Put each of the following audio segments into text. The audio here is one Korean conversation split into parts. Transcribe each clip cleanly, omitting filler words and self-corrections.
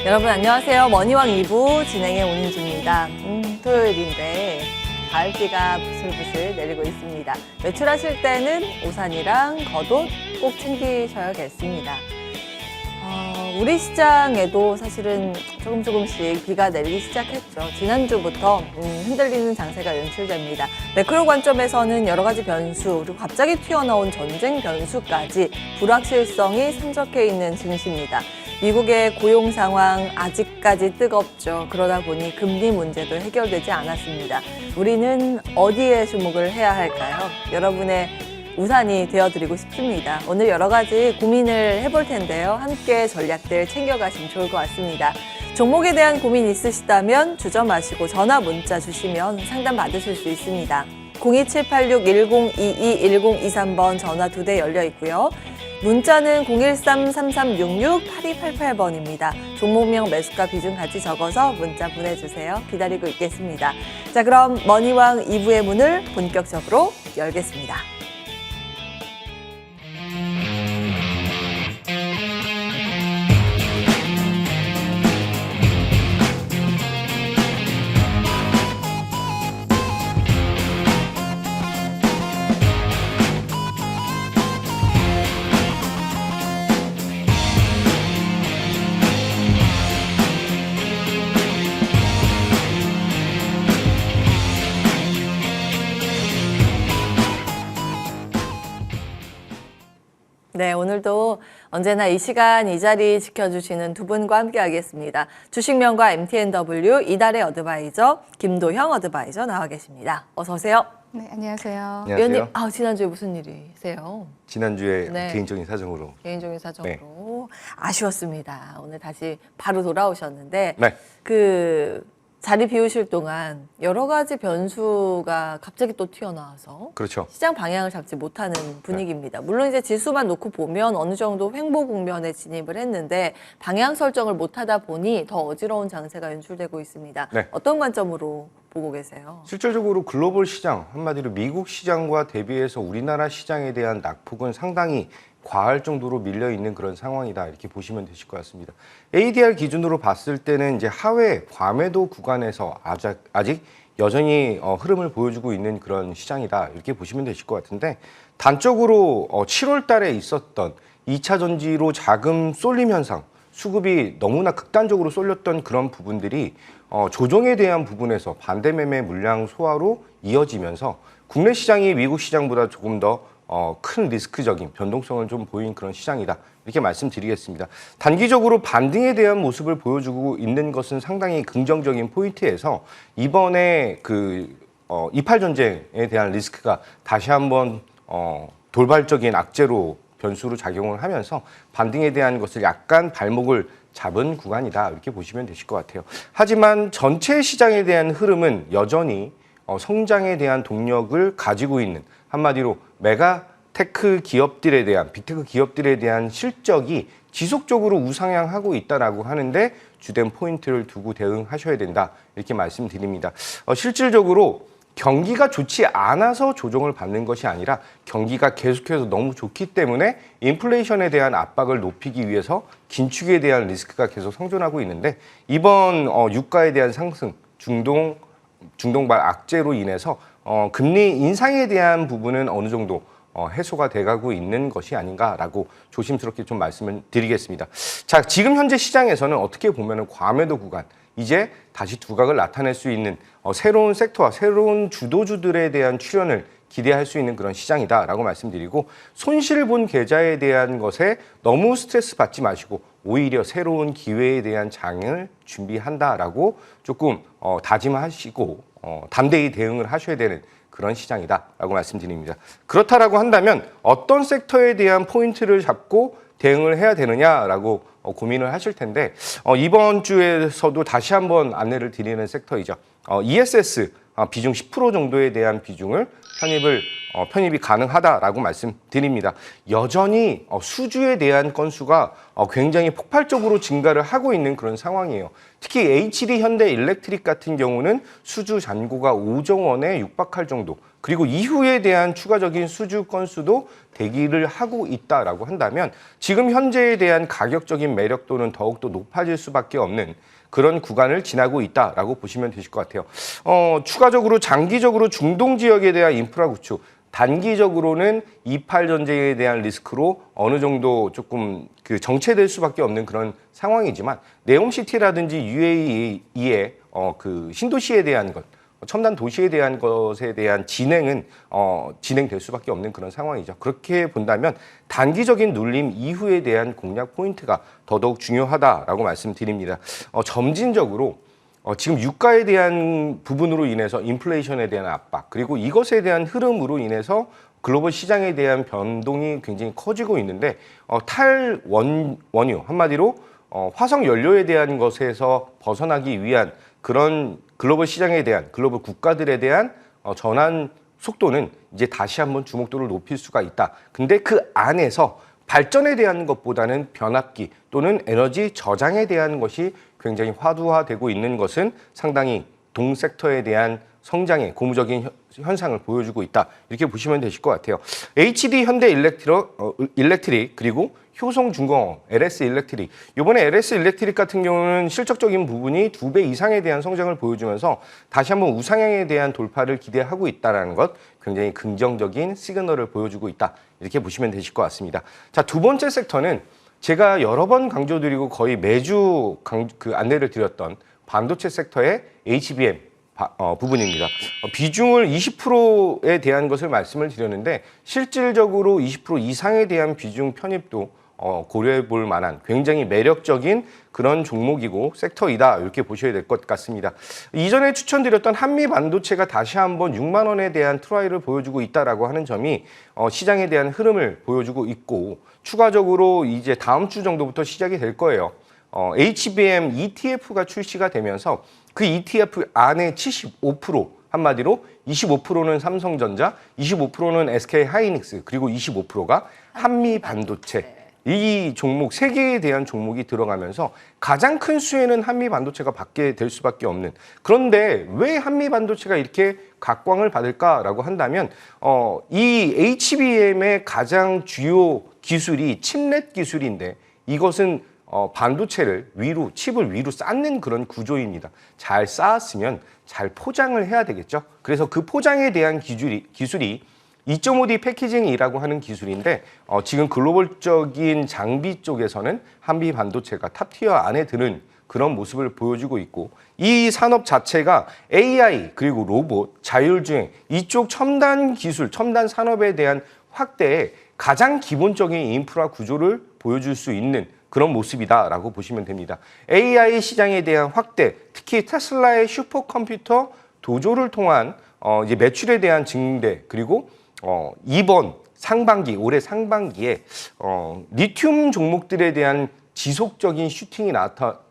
여러분 안녕하세요. 머니왕 2부 진행의 오은주입니다. 토요일인데 가을비가 부슬부슬 내리고 있습니다. 외출하실 때는 우산이랑 겉옷 꼭 챙기셔야겠습니다. 우리 시장에도 사실은 조금씩 비가 내리기 시작했죠. 지난주부터 흔들리는 장세가 연출됩니다. 매크로 관점에서는 여러 가지 변수, 그리고 갑자기 튀어나온 전쟁 변수까지 불확실성이 산적해 있는 증시입니다. 미국의 고용 상황 아직까지 뜨겁죠. 그러다 보니 금리 문제도 해결되지 않았습니다. 우리는 어디에 주목을 해야 할까요? 여러분의 우산이 되어드리고 싶습니다. 오늘 여러 가지 고민을 해볼 텐데요. 함께 전략들 챙겨가시면 좋을 것 같습니다. 종목에 대한 고민 있으시다면 주저 마시고 전화 문자 주시면 상담 받으실 수 있습니다. 02786-1022-1023번 전화 2대 열려 있고요. 문자는 013-3366-8288번입니다. 종목명 매수가 비중 같이 적어서 문자 보내주세요. 기다리고 있겠습니다. 자, 그럼 머니왕 2부의 문을 본격적으로 열겠습니다. 네, 오늘도 언제나 이 시간 이 자리 지켜주시는 두 분과 함께 하겠습니다. 주식명가 MTNW 이달의 어드바이저 김도형 어드바이저 나와 계십니다. 어서 오세요. 네, 안녕하세요. 위원님, 지난주에 무슨 일이세요? 지난주에 네. 개인적인 사정으로. 개인적인 사정으로 아쉬웠습니다. 오늘 다시 바로 돌아오셨는데 네. 자리 비우실 동안 여러 가지 변수가 갑자기 또 튀어나와서 그렇죠. 시장 방향을 잡지 못하는 분위기입니다. 물론 이제 지수만 놓고 보면 어느 정도 횡보 국면에 진입을 했는데 방향 설정을 못하다 보니 더 어지러운 장세가 연출되고 있습니다. 네. 어떤 관점으로 보고 계세요? 실질적으로 글로벌 시장, 한마디로 미국 시장과 대비해서 우리나라 시장에 대한 낙폭은 상당히 과할 정도로 밀려 있는 그런 상황이다, 이렇게 보시면 되실 것 같습니다. ADR 기준으로 봤을 때는 이제 하회 과매도 구간에서 아직 여전히 흐름을 보여주고 있는 그런 시장이다, 이렇게 보시면 되실 것 같은데, 단적으로 7월 달에 있었던 2차 전지로 자금 쏠림 현상, 수급이 너무나 극단적으로 쏠렸던 그런 부분들이 조정에 대한 부분에서 반대 매매 물량 소화로 이어지면서 국내 시장이 미국 시장보다 조금 더 큰 리스크적인 변동성을 좀 보인 그런 시장이다, 이렇게 말씀드리겠습니다. 단기적으로 반등에 대한 모습을 보여주고 있는 것은 상당히 긍정적인 포인트에서 이번에 이팔 전쟁에 대한 리스크가 다시 한번 돌발적인 악재로 변수로 작용을 하면서 반등에 대한 것을 약간 발목을 잡은 구간이다, 이렇게 보시면 되실 것 같아요. 하지만 전체 시장에 대한 흐름은 여전히 성장에 대한 동력을 가지고 있는, 한마디로 메가테크 기업들에 대한, 빅테크 기업들에 대한 실적이 지속적으로 우상향하고 있다라고 하는데 주된 포인트를 두고 대응하셔야 된다, 이렇게 말씀드립니다. 실질적으로 경기가 좋지 않아서 조정을 받는 것이 아니라 경기가 계속해서 너무 좋기 때문에 인플레이션에 대한 압박을 높이기 위해서 긴축에 대한 리스크가 계속 생존하고 있는데, 이번 유가에 대한 상승, 중동발 악재로 인해서 금리 인상에 대한 부분은 어느 정도 해소가 돼가고 있는 것이 아닌가라고 조심스럽게 좀 말씀을 드리겠습니다. 자, 지금 현재 시장에서는 어떻게 보면은 과매도 구간, 이제 다시 두각을 나타낼 수 있는 새로운 섹터와 새로운 주도주들에 대한 출현을 기대할 수 있는 그런 시장이다라고 말씀드리고, 손실 본 계좌에 대한 것에 너무 스트레스 받지 마시고 오히려 새로운 기회에 대한 장을 준비한다라고 조금 다짐하시고 담대히 대응을 하셔야 되는 그런 시장이다라고 말씀드립니다. 그렇다라고 한다면 어떤 섹터에 대한 포인트를 잡고 대응을 해야 되느냐라고 고민을 하실 텐데, 이번 주에서도 다시 한번 안내를 드리는 섹터이죠. ESS 비중 10% 정도에 대한 비중을 편입이 가능하다라고 말씀드립니다. 여전히 수주에 대한 건수가 굉장히 폭발적으로 증가를 하고 있는 그런 상황이에요. 특히 HD 현대 일렉트릭 같은 경우는 수주 잔고가 5조 원에 육박할 정도, 그리고 이후에 대한 추가적인 수주 건수도 대기를 하고 있다라고 한다면 지금 현재에 대한 가격적인 매력도는 더욱더 높아질 수밖에 없는 그런 구간을 지나고 있다라고 보시면 되실 것 같아요. 추가적으로 장기적으로 중동 지역에 대한 인프라 구축, 단기적으로는 이팔 전쟁에 대한 리스크로 어느 정도 조금 그 정체될 수밖에 없는 그런 상황이지만 네옴시티라든지 UAE의 그 신도시에 대한 것, 첨단 도시에 대한 것에 대한 진행은 진행될 수밖에 없는 그런 상황이죠. 그렇게 본다면 단기적인 눌림 이후에 대한 공략 포인트가 더더욱 중요하다라고 말씀드립니다. 점진적으로 지금 유가에 대한 부분으로 인해서 인플레이션에 대한 압박, 그리고 이것에 대한 흐름으로 인해서 글로벌 시장에 대한 변동이 굉장히 커지고 있는데 탈원유 한마디로 화석 연료에 대한 것에서 벗어나기 위한 그런 글로벌 시장에 대한 글로벌 국가들에 대한 전환 속도는 이제 다시 한번 주목도를 높일 수가 있다. 근데 그 안에서 발전에 대한 것보다는 변압기 또는 에너지 저장에 대한 것이 굉장히 화두화되고 있는 것은 상당히 동 섹터에 대한 성장의 고무적인 현상을 보여주고 있다. 이렇게 보시면 되실 것 같아요. HD 현대 일렉트릭 그리고 효성중공업, LS 일렉트릭. 이번에 LS 일렉트릭 같은 경우는 실적적인 부분이 2배 이상에 대한 성장을 보여주면서 다시 한번 우상향에 대한 돌파를 기대하고 있다는 것 굉장히 긍정적인 시그널을 보여주고 있다. 이렇게 보시면 되실 것 같습니다. 자, 두 번째 섹터는 제가 여러 번 강조드리고 거의 매주 안내를 드렸던 반도체 섹터의 HBM 부분입니다. 비중을 20%에 대한 것을 말씀을 드렸는데 실질적으로 20% 이상에 대한 비중 편입도 고려해 볼 만한 굉장히 매력적인 그런 종목이고 섹터이다 이렇게 보셔야 될 것 같습니다. 이전에 추천드렸던 한미 반도체가 다시 한번 6만 원에 대한 트라이를 보여주고 있다라고 하는 점이 시장에 대한 흐름을 보여주고 있고 추가적으로 이제 다음 주 정도부터 시작이 될 거예요. HBM ETF가 출시가 되면서 그 ETF 안에 75% 한마디로 25%는 삼성전자, 25%는 SK하이닉스 그리고 25%가 한미 반도체. 이 종목 세 개에 대한 종목이 들어가면서 가장 큰 수혜는 한미 반도체가 받게 될 수밖에 없는. 그런데 왜 한미 반도체가 이렇게 각광을 받을까라고 한다면 이 HBM의 가장 주요 기술이 칩넷 기술인데 이것은 반도체를 위로, 칩을 위로 쌓는 그런 구조입니다. 잘 쌓았으면 잘 포장을 해야 되겠죠. 그래서 그 포장에 대한 기술이 2.5D 패키징이라고 하는 기술인데 지금 글로벌적인 장비 쪽에서는 한미 반도체가 탑티어 안에 드는 그런 모습을 보여주고 있고 이 산업 자체가 AI 그리고 로봇, 자율주행 이쪽 첨단 기술, 첨단 산업에 대한 확대에 가장 기본적인 인프라 구조를 보여줄 수 있는 그런 모습이다라고 보시면 됩니다. AI 시장에 대한 확대, 특히 테슬라의 슈퍼컴퓨터 도조를 통한 이제 매출에 대한 증대 그리고 이번 상반기, 올해 상반기에 리튬 종목들에 대한 지속적인 슈팅이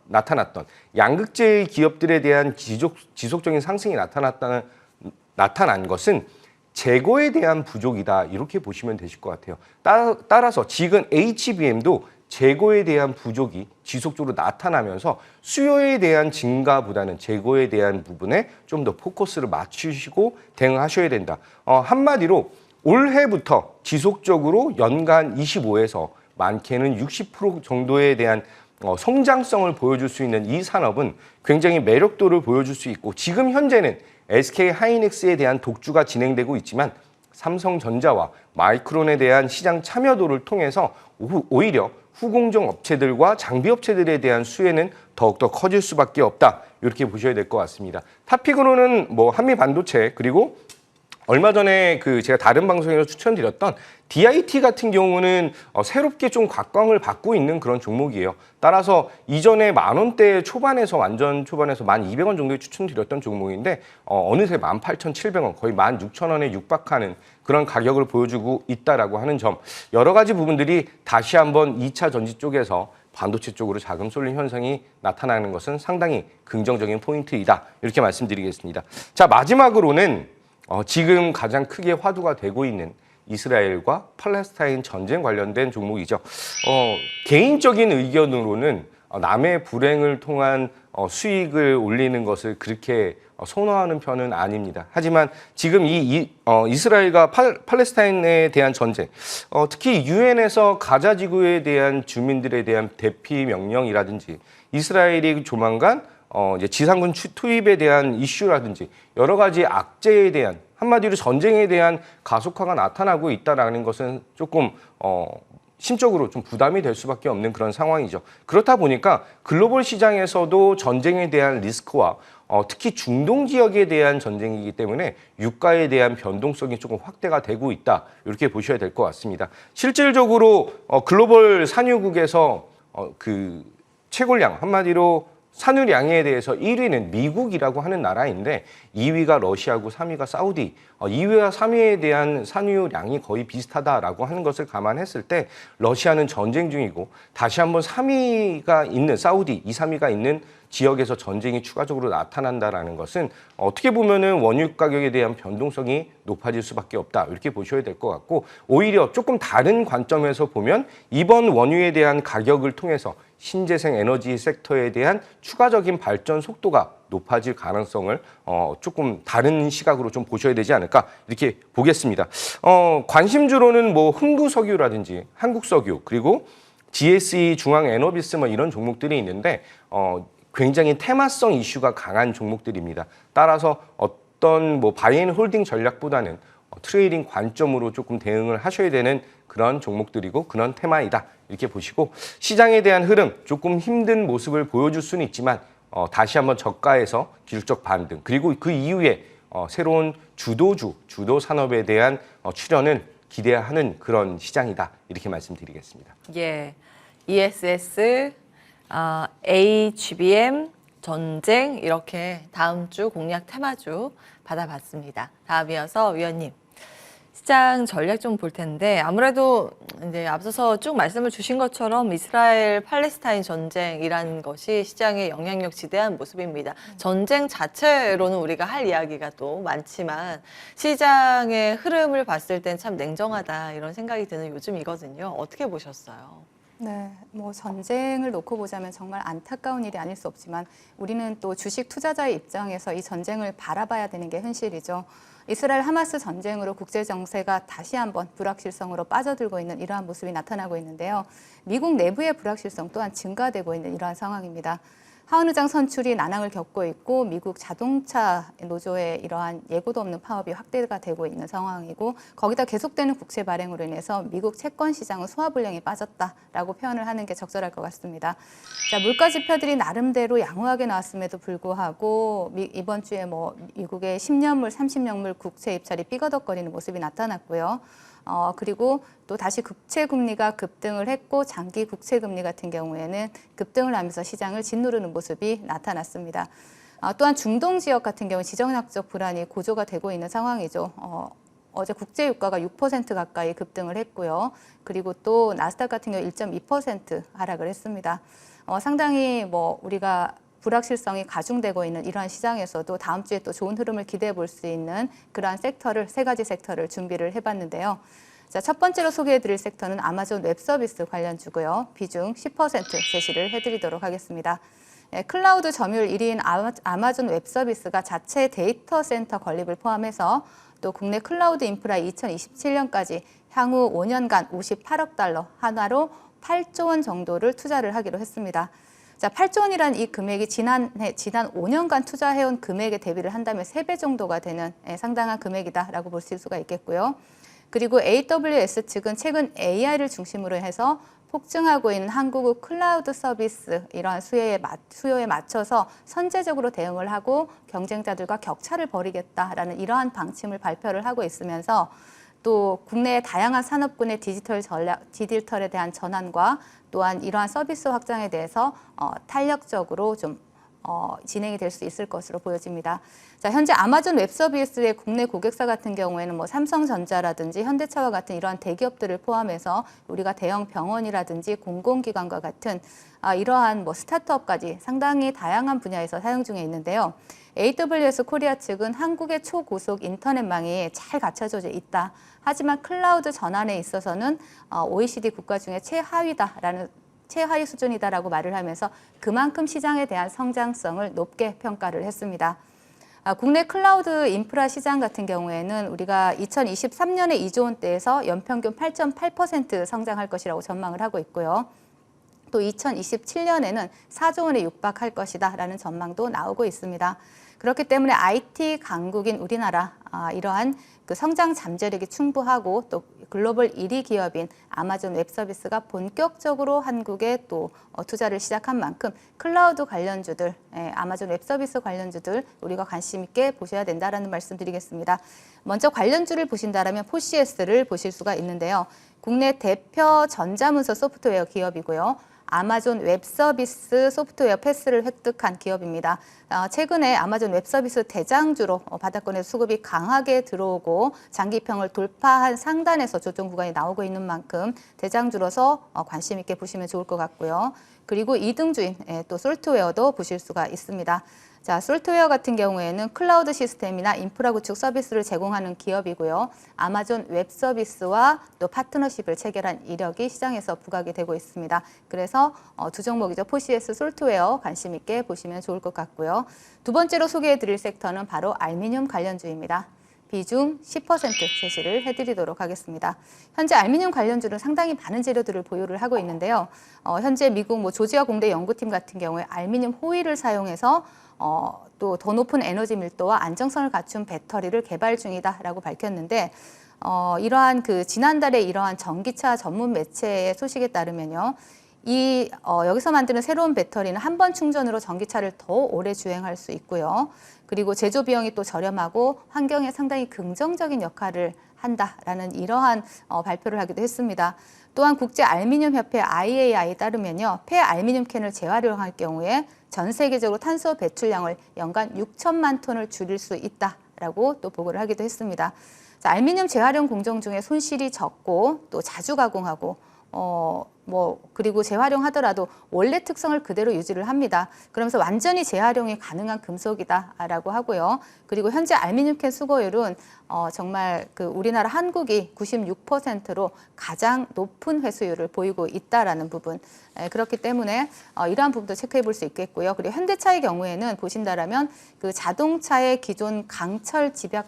나타났던 양극재 기업들에 대한 지속적인 상승이 나타난 것은 재고에 대한 부족이다 이렇게 보시면 되실 것 같아요. 따라서 지금 HBM도 재고에 대한 부족이 지속적으로 나타나면서 수요에 대한 증가보다는 재고에 대한 부분에 좀 더 포커스를 맞추시고 대응하셔야 된다. 한마디로 올해부터 지속적으로 연간 25에서 많게는 60% 정도에 대한 성장성을 보여줄 수 있는 이 산업은 굉장히 매력도를 보여줄 수 있고 지금 현재는 SK하이닉스에 대한 독주가 진행되고 있지만 삼성전자와 마이크론에 대한 시장 참여도를 통해서 오히려 후공정 업체들과 장비 업체들에 대한 수혜는 더욱더 커질 수밖에 없다. 이렇게 보셔야 될 것 같습니다. 탑픽으로는 뭐 한미 반도체 그리고 얼마 전에 제가 다른 방송에서 추천드렸던 DIT 같은 경우는 새롭게 좀 각광을 받고 있는 그런 종목이에요. 따라서 이전에 10,000원대 초반에서 완전 초반에서 1,200원 정도에 추천드렸던 종목인데 어느새 18,700원 거의 16,000원에 육박하는 그런 가격을 보여주고 있다라고 하는 점 여러 가지 부분들이 다시 한번 2차 전지 쪽에서 반도체 쪽으로 자금 쏠림 현상이 나타나는 것은 상당히 긍정적인 포인트이다. 이렇게 말씀드리겠습니다. 자, 마지막으로는 지금 가장 크게 화두가 되고 있는 이스라엘과 팔레스타인 전쟁 관련된 종목이죠. 개인적인 의견으로는 남의 불행을 통한 수익을 올리는 것을 그렇게 선호하는 편은 아닙니다. 하지만 지금 이스라엘과 팔레스타인에 대한 전쟁, 특히 유엔에서 가자 지구에 대한 주민들에 대한 대피 명령이라든지 이스라엘이 조만간 이제 지상군 투입에 대한 이슈라든지 여러 가지 악재에 대한 한마디로 전쟁에 대한 가속화가 나타나고 있다라는 것은 조금 심적으로 좀 부담이 될 수밖에 없는 그런 상황이죠. 그렇다 보니까 글로벌 시장에서도 전쟁에 대한 리스크와 특히 중동 지역에 대한 전쟁이기 때문에 유가에 대한 변동성이 조금 확대가 되고 있다. 이렇게 보셔야 될 것 같습니다. 실질적으로 글로벌 산유국에서 그 채굴량 한마디로 산유량에 대해서 1위는 미국이라고 하는 나라인데 2위가 러시아고 3위가 사우디, 2위와 3위에 대한 산유량이 거의 비슷하다라고 하는 것을 감안했을 때 러시아는 전쟁 중이고 다시 한번 3위가 있는 사우디, 2, 3위가 있는 지역에서 전쟁이 추가적으로 나타난다라는 것은 어떻게 보면은 원유 가격에 대한 변동성이 높아질 수밖에 없다. 이렇게 보셔야 될 것 같고 오히려 조금 다른 관점에서 보면 이번 원유에 대한 가격을 통해서 신재생 에너지 섹터에 대한 추가적인 발전 속도가 높아질 가능성을 조금 다른 시각으로 좀 보셔야 되지 않을까 이렇게 보겠습니다. 관심주로는 뭐 흥구석유라든지 한국석유 그리고 GSE 중앙에너비스 뭐 이런 종목들이 있는데 굉장히 테마성 이슈가 강한 종목들입니다. 따라서 어떤 뭐 바이앤홀딩 전략보다는 트레이딩 관점으로 조금 대응을 하셔야 되는 그런 종목들이고 그런 테마이다. 이렇게 보시고 시장에 대한 흐름 조금 힘든 모습을 보여줄 수는 있지만 다시 한번 저가에서 기술적 반등 그리고 그 이후에 새로운 주도 산업에 대한 출현은 기대하는 그런 시장이다. 이렇게 말씀드리겠습니다. 예, ESS, HBM, 전쟁 이렇게 다음 주 공략 테마주 받아봤습니다. 다음이어서 위원님. 시장 전략 좀 볼 텐데 아무래도 이제 앞서서 쭉 말씀을 주신 것처럼 이스라엘 팔레스타인 전쟁이라는 것이 시장에 영향력 지대한 모습입니다. 전쟁 자체로는 우리가 할 이야기가 또 많지만 시장의 흐름을 봤을 땐 참 냉정하다 이런 생각이 드는 요즘이거든요. 어떻게 보셨어요? 네, 뭐 전쟁을 놓고 보자면 정말 안타까운 일이 아닐 수 없지만 우리는 또 주식 투자자의 입장에서 이 전쟁을 바라봐야 되는 게 현실이죠. 이스라엘 하마스 전쟁으로 국제 정세가 다시 한번 불확실성으로 빠져들고 있는 이러한 모습이 나타나고 있는데요. 미국 내부의 불확실성 또한 증가되고 있는 이러한 상황입니다. 하원의장 선출이 난항을 겪고 있고 미국 자동차 노조의 이러한 예고도 없는 파업이 확대가 되고 있는 상황이고 거기다 계속되는 국채 발행으로 인해서 미국 채권 시장은 소화불량에 빠졌다라고 표현을 하는 게 적절할 것 같습니다. 자, 물가 지표들이 나름대로 양호하게 나왔음에도 불구하고 이번 주에 뭐 미국의 10년물, 30년물 국채 입찰이 삐거덕거리는 모습이 나타났고요. 그리고 또 다시 국채 금리가 급등을 했고 장기 국채 금리 같은 경우에는 급등을 하면서 시장을 짓누르는 모습이 나타났습니다. 또한 중동 지역 같은 경우 지정학적 불안이 고조가 되고 있는 상황이죠. 어제 국제 유가가 6% 가까이 급등을 했고요. 그리고 또 나스닥 같은 경우 1.2% 하락을 했습니다. 상당히 뭐 우리가 불확실성이 가중되고 있는 이러한 시장에서도 다음 주에 또 좋은 흐름을 기대해 볼 수 있는 그러한 섹터를 세 가지 섹터를 준비를 해봤는데요. 자, 첫 번째로 소개해드릴 섹터는 아마존 웹서비스 관련주고요. 비중 10% 제시를 해드리도록 하겠습니다. 클라우드 점유율 1위인 아마존 웹서비스가 자체 데이터 센터 건립을 포함해서 또 국내 클라우드 인프라 2027년까지 향후 5년간 58억 달러, 한화로 8조 원 정도를 투자를 하기로 했습니다. 자, 8조 원이란 이 금액이 지난 5년간 투자해온 금액에 대비를 한다면 3배 정도가 되는 상당한 금액이다라고 볼 수가 있겠고요. 그리고 AWS 측은 최근 AI를 중심으로 해서 폭증하고 있는 한국 클라우드 서비스 이러한 수요에 맞춰서 선제적으로 대응을 하고 경쟁자들과 격차를 벌이겠다라는 이러한 방침을 발표를 하고 있으면서 또 국내의 다양한 산업군의 디지털에 대한 전환과 또한 이러한 서비스 확장에 대해서 탄력적으로 좀 진행이 될 수 있을 것으로 보여집니다. 자, 현재 아마존 웹서비스의 국내 고객사 같은 경우에는 뭐 삼성전자라든지 현대차와 같은 이러한 대기업들을 포함해서 우리가 대형 병원이라든지 공공기관과 같은 이러한 뭐 스타트업까지 상당히 다양한 분야에서 사용 중에 있는데요. AWS 코리아 측은 한국의 초고속 인터넷망이 잘 갖춰져 있다. 하지만 클라우드 전환에 있어서는 OECD 국가 중에 최하위 수준이다라고 말을 하면서 그만큼 시장에 대한 성장성을 높게 평가를 했습니다. 국내 클라우드 인프라 시장 같은 경우에는 우리가 2023년에 2조 원대에서 연평균 8.8% 성장할 것이라고 전망을 하고 있고요. 또 2027년에는 4조 원에 육박할 것이다라는 전망도 나오고 있습니다. 그렇기 때문에 IT 강국인 우리나라 이러한 그 성장 잠재력이 충분하고 또 글로벌 1위 기업인 아마존 웹서비스가 본격적으로 한국에 또 투자를 시작한 만큼 클라우드 관련주들, 아마존 웹서비스 관련주들 우리가 관심 있게 보셔야 된다라는 말씀 드리겠습니다. 먼저 관련주를 보신다면 포시에스를 보실 수가 있는데요. 국내 대표 전자문서 소프트웨어 기업이고요. 아마존 웹서비스 소프트웨어 패스를 획득한 기업입니다. 최근에 아마존 웹서비스 대장주로 바닥권에서 수급이 강하게 들어오고 장기평을 돌파한 상단에서 조정 구간이 나오고 있는 만큼 대장주로서 관심 있게 보시면 좋을 것 같고요. 그리고 2등주인 또 솔트웨어도 보실 수가 있습니다. 자, 솔트웨어 같은 경우에는 클라우드 시스템이나 인프라 구축 서비스를 제공하는 기업이고요. 아마존 웹 서비스와 또 파트너십을 체결한 이력이 시장에서 부각이 되고 있습니다. 그래서 두 종목이죠. 포시에스, 솔트웨어 관심 있게 보시면 좋을 것 같고요. 두 번째로 소개해 드릴 섹터는 바로 알미늄 관련주입니다. 비중 10% 제시를 해드리도록 하겠습니다. 현재 알미늄 관련주는 상당히 많은 재료들을 보유를 하고 있는데요. 현재 미국 조지아 공대 연구팀 같은 경우에 알미늄 호일을 사용해서 또 더 높은 에너지 밀도와 안정성을 갖춘 배터리를 개발 중이다라고 밝혔는데 이러한 지난달에 이러한 전기차 전문 매체의 소식에 따르면요. 여기서 만드는 새로운 배터리는 한 번 충전으로 전기차를 더 오래 주행할 수 있고요. 그리고 제조 비용이 또 저렴하고 환경에 상당히 긍정적인 역할을 한다라는 이러한 발표를 하기도 했습니다. 또한 국제 알미늄 협회 IAI에 따르면요. 폐 알미늄 캔을 재활용할 경우에 전 세계적으로 탄소 배출량을 연간 6천만 톤을 줄일 수 있다라고 또 보고를 하기도 했습니다. 자, 알미늄 재활용 공정 중에 손실이 적고 또 자주 가공하고 그리고 재활용하더라도 원래 특성을 그대로 유지를 합니다. 그러면서 완전히 재활용이 가능한 금속이다라고 하고요. 그리고 현재 알미늄 캔 수거율은 정말 우리나라 한국이 96%로 가장 높은 회수율을 보이고 있다라는 부분. 그렇기 때문에 이러한 부분도 체크해 볼 수 있겠고요. 그리고 현대차의 경우에는 보신다라면 자동차의 기존 강철 집약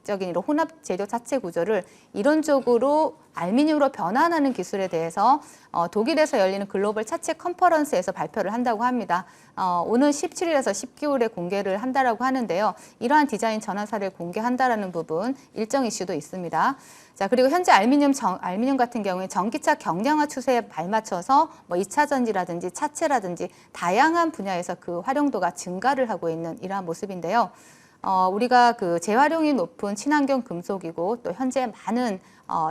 적인 이런 혼합 재료 차체 구조를 이론적으로 알미늄으로 변환하는 기술에 대해서 독일에서 열리는 글로벌 차체 컨퍼런스에서 발표를 한다고 합니다. 오는 17일에서 19일에 공개를 한다라고 하는데요. 이러한 디자인 전환 사례를 공개한다라는 부분 일정 이슈도 있습니다. 자, 그리고 현재 알미늄 같은 경우에 전기차 경량화 추세에 발맞춰서 2차 전지라든지 차체라든지 다양한 분야에서 그 활용도가 증가를 하고 있는 이러한 모습인데요. 우리가 재활용이 높은 친환경 금속이고 또 현재 많은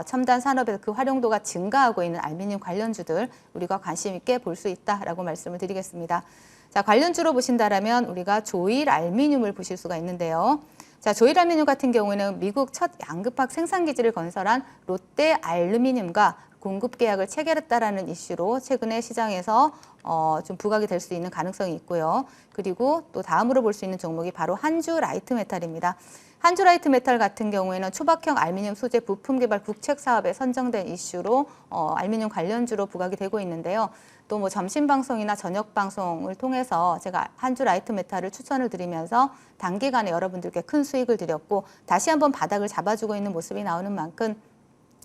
첨단 산업에서 그 활용도가 증가하고 있는 알미늄 관련주들 우리가 관심 있게 볼 수 있다라고 말씀을 드리겠습니다. 자, 관련주로 보신다라면 우리가 조일 알미늄을 보실 수가 있는데요. 자, 조일 알미늄 같은 경우에는 미국 첫 양극화 생산 기지를 건설한 롯데 알루미늄과 공급 계약을 체결했다라는 이슈로 최근에 시장에서 좀 부각이 될 수 있는 가능성이 있고요. 그리고 또 다음으로 볼 수 있는 종목이 바로 한주 라이트 메탈입니다. 한주 라이트 메탈 같은 경우에는 초박형 알미늄 소재 부품 개발 국책 사업에 선정된 이슈로 알미늄 관련주로 부각이 되고 있는데요. 또 점심 방송이나 저녁 방송을 통해서 제가 한주 라이트 메탈을 추천을 드리면서 단기간에 여러분들께 큰 수익을 드렸고 다시 한번 바닥을 잡아주고 있는 모습이 나오는 만큼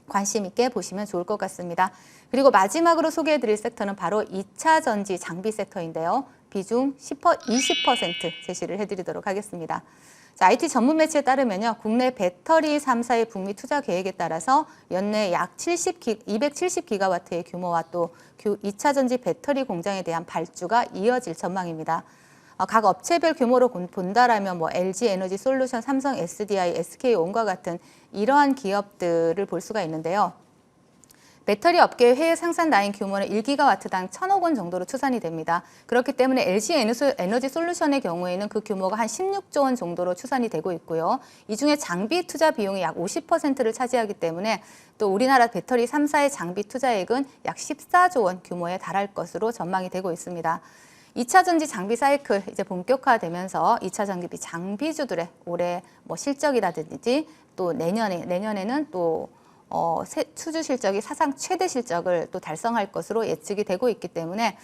관심 있게 보시면 좋을 것 같습니다. 그리고 마지막으로 소개해 드릴 섹터는 바로 2차 전지 장비 섹터인데요. 비중 20% 제시를 해드리도록 하겠습니다. 자, IT 전문 매체에 따르면요. 국내 배터리 3사의 북미 투자 계획에 따라서 연내 약 270기가와트의 규모와 또 2차 전지 배터리 공장에 대한 발주가 이어질 전망입니다. 각 업체별 규모로 본다라면 LG 에너지 솔루션, 삼성 SDI, SK온과 같은 이러한 기업들을 볼 수가 있는데요. 배터리 업계의 해외 생산 라인 규모는 1기가와트당 1,000억 원 정도로 추산이 됩니다. 그렇기 때문에 LG 에너지 솔루션의 경우에는 그 규모가 한 16조 원 정도로 추산이 되고 있고요. 이 중에 장비 투자 비용이 약 50%를 차지하기 때문에 또 우리나라 배터리 3사의 장비 투자액은 약 14조 원 규모에 달할 것으로 전망이 되고 있습니다. 2차 전지 장비 사이클 이제 본격화되면서 2차 전기 장비주들의 올해 실적이라든지 또 내년에는 또 추주 실적이 사상 최대 실적을 또 달성할 것으로 예측이 되고 있기 때문에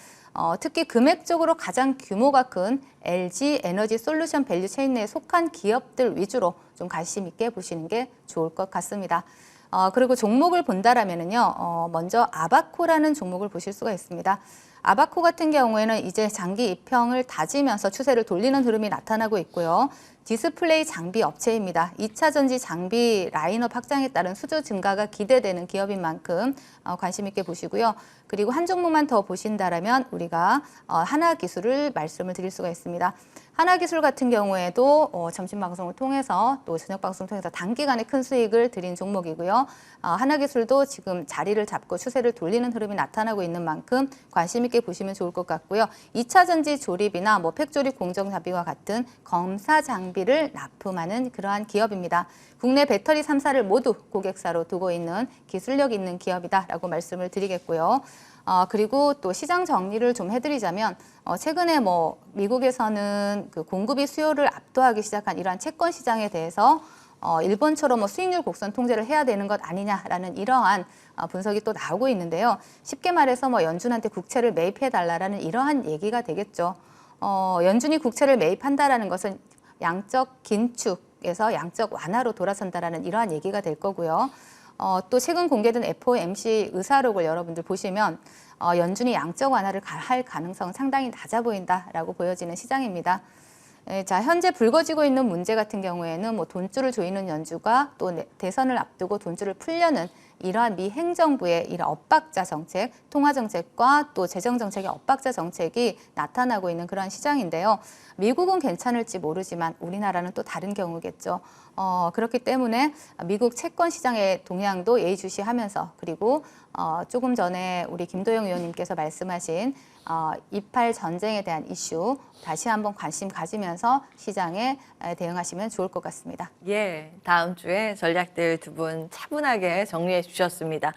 특히 금액적으로 가장 규모가 큰 LG 에너지 솔루션 밸류 체인 내에 속한 기업들 위주로 좀 관심 있게 보시는 게 좋을 것 같습니다. 그리고 종목을 본다라면은요, 먼저 아바코라는 종목을 보실 수가 있습니다. 아바코 같은 경우에는 이제 장기 입형을 다지면서 추세를 돌리는 흐름이 나타나고 있고요. 디스플레이 장비 업체입니다. 2차 전지 장비 라인업 확장에 따른 수주 증가가 기대되는 기업인 만큼 관심 있게 보시고요. 그리고 한 종목만 더 보신다라면 우리가 하나기술을 말씀을 드릴 수가 있습니다. 하나기술 같은 경우에도 점심 방송을 통해서 또 저녁 방송을 통해서 단기간에 큰 수익을 드린 종목이고요. 하나기술도 지금 자리를 잡고 추세를 돌리는 흐름이 나타나고 있는 만큼 관심 있게 보시면 좋을 것 같고요. 2차 전지 조립이나 팩조립 공정 장비와 같은 검사 장비를 납품하는 그러한 기업입니다. 국내 배터리 3사를 모두 고객사로 두고 있는 기술력 있는 기업이다라고 말씀을 드리겠고요. 그리고 또 시장 정리를 좀 해드리자면 최근에 미국에서는 그 공급이 수요를 압도하기 시작한 이러한 채권 시장에 대해서 일본처럼 수익률 곡선 통제를 해야 되는 것 아니냐라는 이러한 분석이 또 나오고 있는데요. 쉽게 말해서 연준한테 국채를 매입해달라라는 이러한 얘기가 되겠죠. 연준이 국채를 매입한다라는 것은 양적 긴축에서 양적 완화로 돌아선다라는 이러한 얘기가 될 거고요. 또 최근 공개된 FOMC 의사록을 여러분들 보시면 연준이 양적 완화를 할 가능성은 상당히 낮아 보인다라고 보여지는 시장입니다. 자, 현재 불거지고 있는 문제 같은 경우에는 돈줄을 조이는 연준과 또 대선을 앞두고 돈줄을 풀려는 이러한 미 행정부의 이런 엇박자 정책, 통화 정책과 또 재정 정책의 엇박자 정책이 나타나고 있는 그런 시장인데요. 미국은 괜찮을지 모르지만 우리나라는 또 다른 경우겠죠. 그렇기 때문에 미국 채권 시장의 동향도 예의주시하면서 그리고 조금 전에 우리 김도영 의원님께서 말씀하신 28 전쟁에 대한 이슈 다시 한번 관심 가지면서 시장에 대응하시면 좋을 것 같습니다. 예, 다음 주에 전략들 두 분 차분하게 정리해 주셨습니다.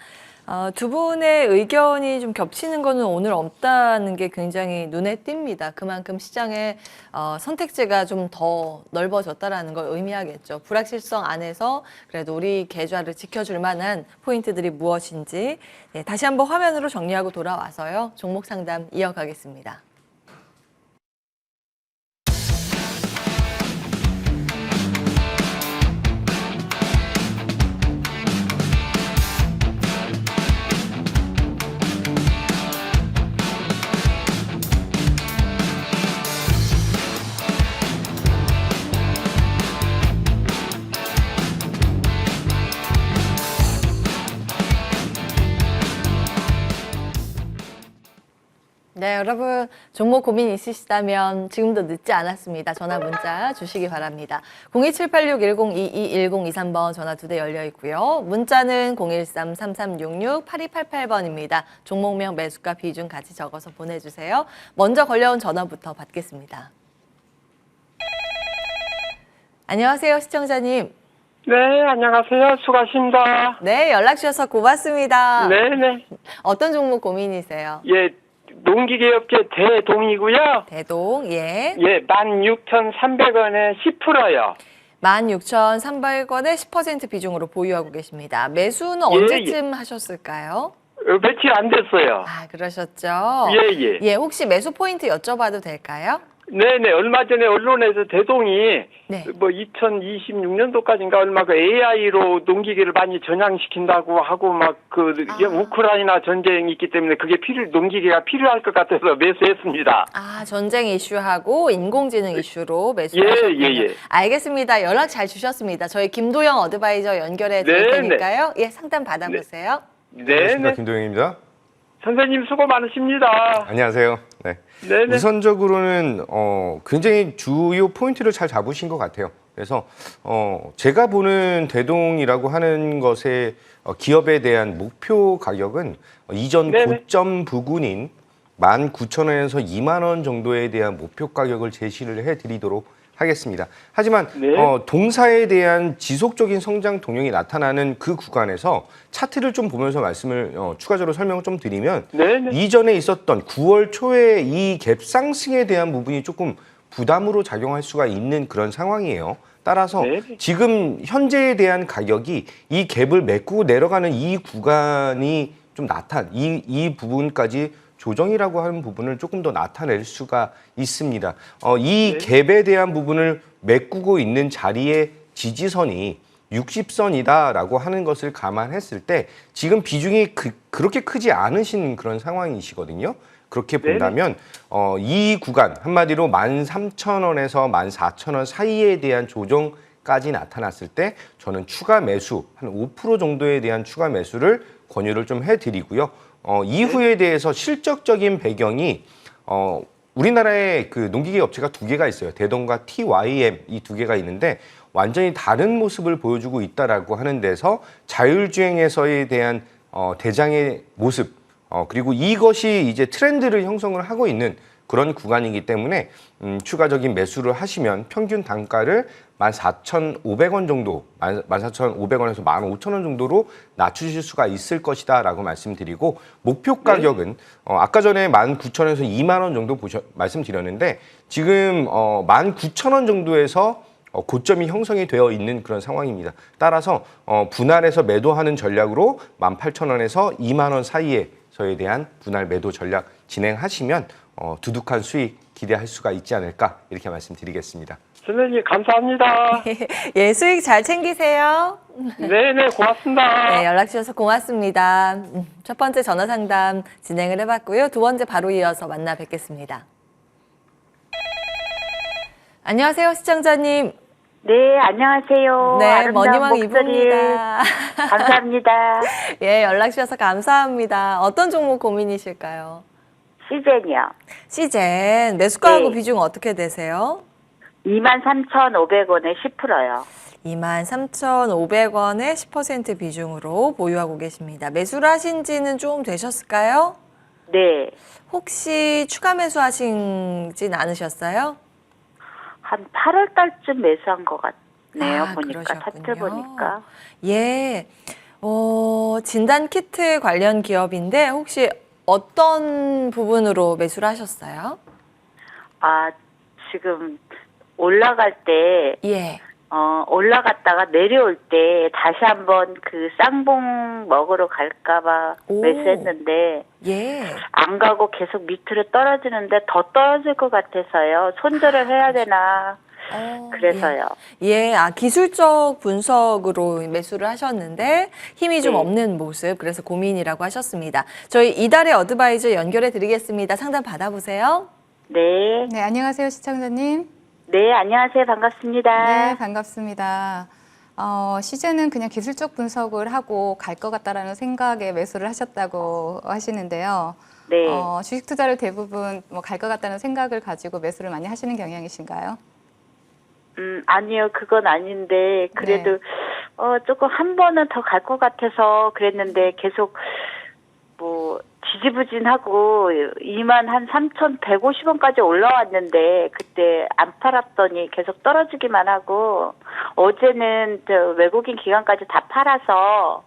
두 분의 의견이 좀 겹치는 거는 오늘 없다는 게 굉장히 눈에 띕니다. 그만큼 시장의 선택지가 좀 더 넓어졌다라는 걸 의미하겠죠. 불확실성 안에서 그래도 우리 계좌를 지켜줄 만한 포인트들이 무엇인지 다시 한번 화면으로 정리하고 돌아와서요. 종목 상담 이어가겠습니다. 네, 여러분 종목 고민 있으시다면 지금도 늦지 않았습니다. 전화 문자 주시기 바랍니다. 02786-1022-1023번 전화 2대 열려 있고요. 문자는 013-3366-8288번입니다. 종목명 매수가 비중 같이 적어서 보내주세요. 먼저 걸려온 전화부터 받겠습니다. 안녕하세요, 시청자님. 네, 안녕하세요. 수고하십니다. 네, 연락 주셔서 고맙습니다. 네네. 어떤 종목 고민이세요? 예, 농기계업체 대동이고요. 대동, 예. 예, 16,300원에 10%요. 16,300원에 10% 비중으로 보유하고 계십니다. 매수는 언제쯤 하셨을까요? 며칠 안 됐어요. 아, 그러셨죠? 예, 예. 예, 혹시 매수 포인트 여쭤봐도 될까요? 네네. 얼마 전에 언론에서 대동이 네. 2026년도까지인가 얼마 AI로 농기계를 많이 전향시킨다고 하고 우크라이나 전쟁이 있기 때문에 그게 농기계가 필요할 것 같아서 매수했습니다. 아, 전쟁 이슈하고 인공지능 이슈로 매수하셨군요. 예. 알겠습니다. 연락 잘 주셨습니다. 저희 김도영 어드바이저 연결해 드릴 테니까요. 예, 상담 받아보세요. 반갑습니다. 네네. 김도영입니다. 선생님 수고 많으십니다. 안녕하세요. 네. 네네. 우선적으로는 굉장히 주요 포인트를 잘 잡으신 것 같아요. 그래서 제가 보는 대동이라고 하는 것의 기업에 대한 목표 가격은 이전 네네. 고점 부근인 19,000원에서 2만 원 정도에 대한 목표 가격을 제시를 해드리도록 하겠습니다. 하지만 네. 동사에 대한 지속적인 성장 동력이 나타나는 그 구간에서 차트를 좀 보면서 말씀을 추가적으로 설명을 좀 드리면 네네. 이전에 있었던 9월 초에 이 갭 상승에 대한 부분이 조금 부담으로 작용할 수가 있는 그런 상황이에요. 따라서 네. 지금 현재에 대한 가격이 이 갭을 메꾸고 내려가는 이 구간이 좀 이 부분까지 조정이라고 하는 부분을 조금 더 나타낼 수가 있습니다. 이 갭에 대한 부분을 메꾸고 있는 자리의 지지선이 60선이다라고 하는 것을 감안했을 때 지금 비중이 그렇게 크지 않으신 그런 상황이시거든요. 그렇게 본다면 이 구간 한마디로 13,000원에서 14,000원 사이에 대한 조정까지 나타났을 때 저는 추가 매수 한 5% 정도에 대한 추가 매수를 권유를 좀 해드리고요. 이후에 대해서 실적적인 배경이 우리나라에 그 농기계 업체가 두 개가 있어요. 대동과 TYM 이 두 개가 있는데 완전히 다른 모습을 보여주고 있다라고 하는 데서 자율주행에서에 대한 대장의 모습 그리고 이것이 이제 트렌드를 형성을 하고 있는 그런 구간이기 때문에 추가적인 매수를 하시면 평균 단가를 14,500원 정도, 14,500원에서 15,000원 정도로 낮추실 수가 있을 것이다 라고 말씀드리고 목표 가격은 아까 전에 19,000원에서 2만 원 정도 말씀드렸는데 지금 19,000원 정도에서 고점이 형성이 되어 있는 그런 상황입니다. 따라서 분할해서 매도하는 전략으로 18,000원에서 2만 원 사이에서에 대한 분할 매도 전략 진행하시면 두둑한 수익 기대할 수가 있지 않을까 이렇게 말씀드리겠습니다. 선생님 감사합니다. 예, 수익 잘 챙기세요. 네네 고맙습니다. 네, 연락 주셔서 고맙습니다. 첫 번째 전화 상담 진행을 해봤고요. 두 번째 바로 이어서 만나 뵙겠습니다. 안녕하세요, 시청자님. 네, 안녕하세요. 네, 아름다운 머니왕 목소리 이브입니다. 감사합니다. 예, 연락 주셔서 감사합니다. 어떤 종목 고민이실까요? 시젠이요. 시젠, 매수가하고 네. 비중 어떻게 되세요? 23,500원에 10%요. 23,500원에 10% 비중으로 보유하고 계십니다. 매수를 하신 지는 좀 되셨을까요? 네. 혹시 추가 매수하신진 않으셨어요? 한 8월 달쯤 매수한 것 같네요. 아, 보니까 그러셨군요. 차트 보니까. 예. 진단 키트 관련 기업인데 혹시 어떤 부분으로 매수를 하셨어요? 아, 지금 올라갈 때 예. 올라갔다가 내려올 때 다시 한번 그 쌍봉 먹으러 갈까봐 오. 매수했는데 예. 안 가고 계속 밑으로 떨어지는데 더 떨어질 것 같아서요. 손절을 해야 되나 그래서요. 예, 기술적 분석으로 매수를 하셨는데 힘이 좀 네. 없는 모습, 그래서 고민이라고 하셨습니다. 저희 이달의 어드바이저 연결해 드리겠습니다. 상담 받아보세요. 네. 네, 안녕하세요, 시청자님. 네, 안녕하세요. 반갑습니다. 네, 반갑습니다. 시제는 그냥 기술적 분석을 하고 갈 것 같다라는 생각에 매수를 하셨다고 하시는데요. 네. 주식 투자를 대부분 갈 것 같다는 생각을 가지고 매수를 많이 하시는 경향이신가요? 아니요. 그건 아닌데 그래도 조금 한 번은 더 갈 것 같아서 그랬는데 계속 뭐 지지부진하고 23,150원까지 올라왔는데 그때 안 팔았더니 계속 떨어지기만 하고 어제는 외국인 기관까지 다 팔아서